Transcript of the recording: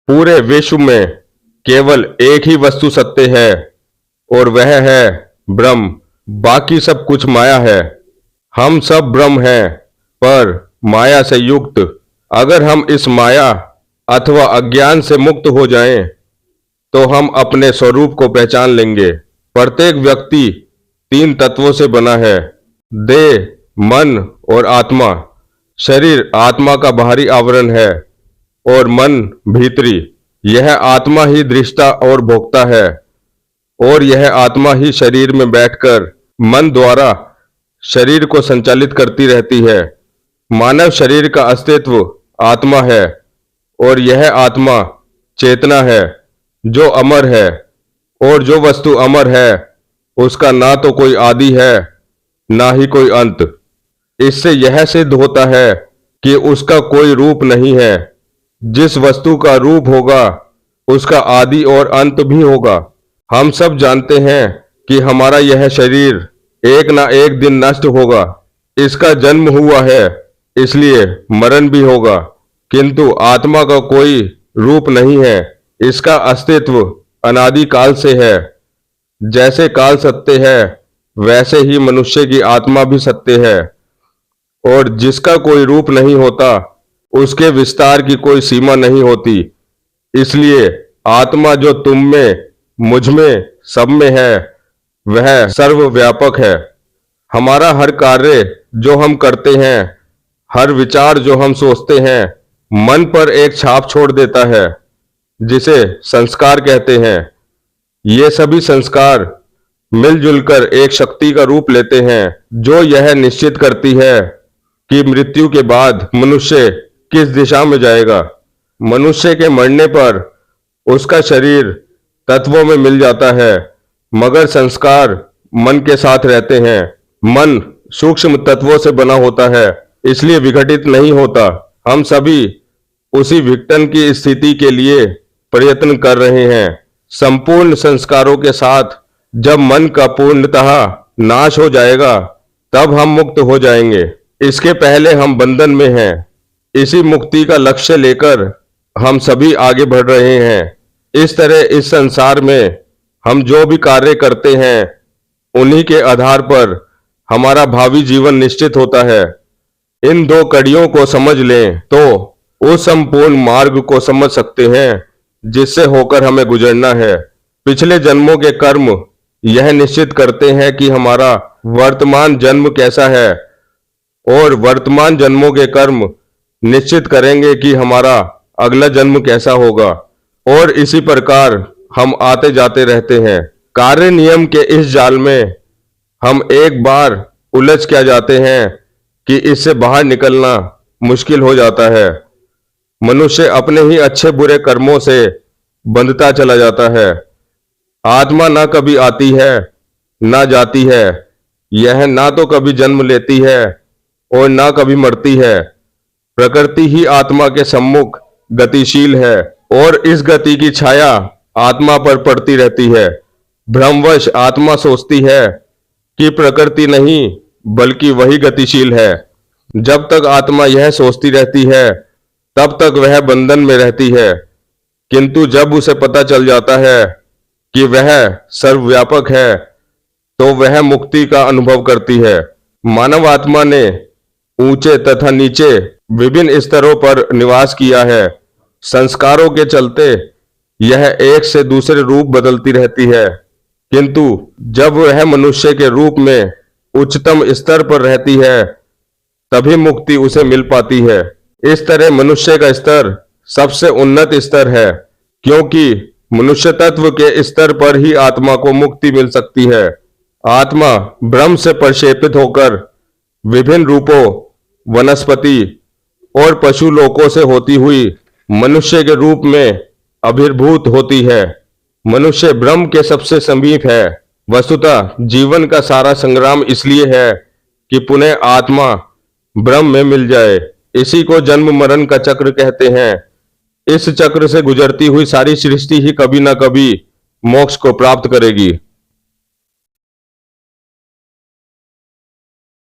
पूरे विश्व में केवल एक ही वस्तु सत्य है और वह है ब्रह्म। बाकी सब कुछ माया है। हम सब ब्रह्म हैं, पर माया से युक्त। अगर हम इस माया अथवा अज्ञान से मुक्त हो जाएं, तो हम अपने स्वरूप को पहचान लेंगे। प्रत्येक व्यक्ति तीन तत्वों से बना है: देह, मन और आत्मा। शरीर आत्मा का बाहरी आवरण है और मन भीतरी। यह आत्मा ही दृष्टा और भोक्ता है, और यह आत्मा ही शरीर में बैठकर मन द्वारा शरीर को संचालित करती रहती है। मानव शरीर का अस्तित्व आत्मा है, और यह आत्मा चेतना है जो अमर है। और जो वस्तु अमर है उसका ना तो कोई आदि है, ना ही कोई अंत। इससे यह सिद्ध होता है कि उसका कोई रूप नहीं है। जिस वस्तु का रूप होगा उसका आदि और अंत भी होगा। हम सब जानते हैं कि हमारा यह शरीर एक ना एक दिन नष्ट होगा। इसका जन्म हुआ है, इसलिए मरण भी होगा। किंतु आत्मा का कोई रूप नहीं है। इसका अस्तित्व अनादि काल से है। जैसे काल सत्य है, वैसे ही मनुष्य की आत्मा भी सत्य है। और जिसका कोई रूप नहीं होता, उसके विस्तार की कोई सीमा नहीं होती। इसलिए आत्मा जो तुम में, मुझ में, सब में है, वह सर्वव्यापक है। हमारा हर कार्य जो हम करते हैं, हर विचार जो हम सोचते हैं, मन पर एक छाप छोड़ देता है, जिसे संस्कार कहते हैं। ये सभी संस्कार मिलजुल कर एक शक्ति का रूप लेते हैं, जो यह निश्चित करती है कि मृत्यु के बाद मनुष्य किस दिशा में जाएगा। मनुष्य के मरने पर उसका शरीर तत्वों में मिल जाता है, मगर संस्कार मन के साथ रहते हैं। मन सूक्ष्म तत्वों से बना होता है, इसलिए विघटित नहीं होता। हम सभी उसी विघटन की स्थिति के लिए प्रयत्न कर रहे हैं। संपूर्ण संस्कारों के साथ जब मन का पूर्णतः नाश हो जाएगा, तब हम मुक्त हो जाएंगे। इसके पहले हम बंधन में हैं। इसी मुक्ति का लक्ष्य लेकर हम सभी आगे बढ़ रहे हैं। इस तरह इस संसार में हम जो भी कार्य करते हैं, उन्हीं के आधार पर हमारा भावी जीवन निश्चित होता है। इन दो कड़ियों को समझ लें तो उस संपूर्ण मार्ग को समझ सकते हैं जिससे होकर हमें गुजरना है। पिछले जन्मों के कर्म यह निश्चित करते हैं कि हमारा वर्तमान जन्म कैसा है, और वर्तमान जन्मों के कर्म निश्चित करेंगे कि हमारा अगला जन्म कैसा होगा। और इसी प्रकार हम आते जाते रहते हैं। कार्य नियम के इस जाल में हम एक बार उलझ क्या जाते हैं कि इससे बाहर निकलना मुश्किल हो जाता है। मनुष्य अपने ही अच्छे बुरे कर्मों से बंधता चला जाता है। आत्मा ना कभी आती है ना जाती है। यह ना तो कभी जन्म लेती है और ना कभी मरती है। प्रकृति ही आत्मा के सम्मुख गतिशील है, और इस गति की छाया आत्मा पर पड़ती रहती है। भ्रमवश आत्मा सोचती है कि प्रकृति नहीं, बल्कि वही गतिशील है। जब तक आत्मा यह सोचती रहती है, तब तक वह बंधन में रहती है। किंतु जब उसे पता चल जाता है कि वह सर्वव्यापक है, तो वह मुक्ति का अनुभव करती है। मानव आत्मा ने ऊंचे तथा नीचे विभिन्न स्तरों पर निवास किया है। संस्कारों के चलते यह एक से दूसरे रूप बदलती रहती है, किंतु जब वह मनुष्य के रूप में उच्चतम स्तर पर रहती है, तभी मुक्ति उसे मिल पाती है। इस तरह मनुष्य का स्तर सबसे उन्नत स्तर है, क्योंकि मनुष्य तत्व के स्तर पर ही आत्मा को मुक्ति मिल सकती है। आत्मा ब्रह्म से प्रक्षेपित होकर विभिन्न रूपों, वनस्पति और पशु लोकों से होती हुई मनुष्य के रूप में आविर्भूत होती है। मनुष्य ब्रह्म के सबसे समीप है। वस्तुतः जीवन का सारा संग्राम इसलिए है कि पुनः आत्मा ब्रह्म में मिल जाए। इसी को जन्म मरण का चक्र कहते हैं। इस चक्र से गुजरती हुई सारी सृष्टि ही कभी ना कभी मोक्ष को प्राप्त करेगी।